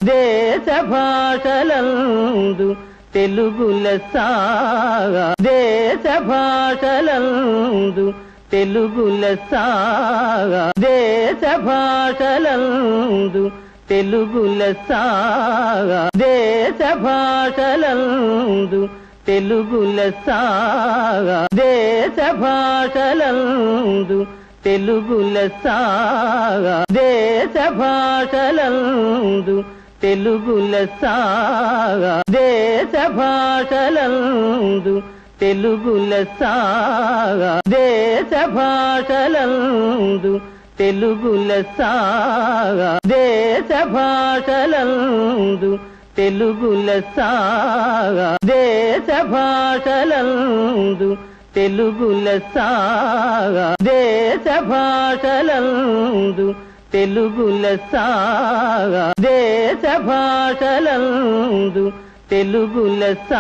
దేశ భాషలందు తెలుగు లెస్స దేశ భాషలందు తెలుగు లెస్స దేశ భాషలందు తెలుగు లెస్స దేశ భాషలందు తెలుగు లెస్స దేశ భాషలందు తెలుగు లెస్స దేశ భాషలందు తెలుగు లెస్స దేశ భాషలందు తెలుగు లెస్స దేశ భాషలందు తెలుగు లెస్స దేశ భాషలందు తెలుగు లెస్స దేశ భాషలందు తెలుగు లెస్స దేశ భాషలందు తెలుగు లెస్స దేశ భాషలందు తెలుగు లెస్స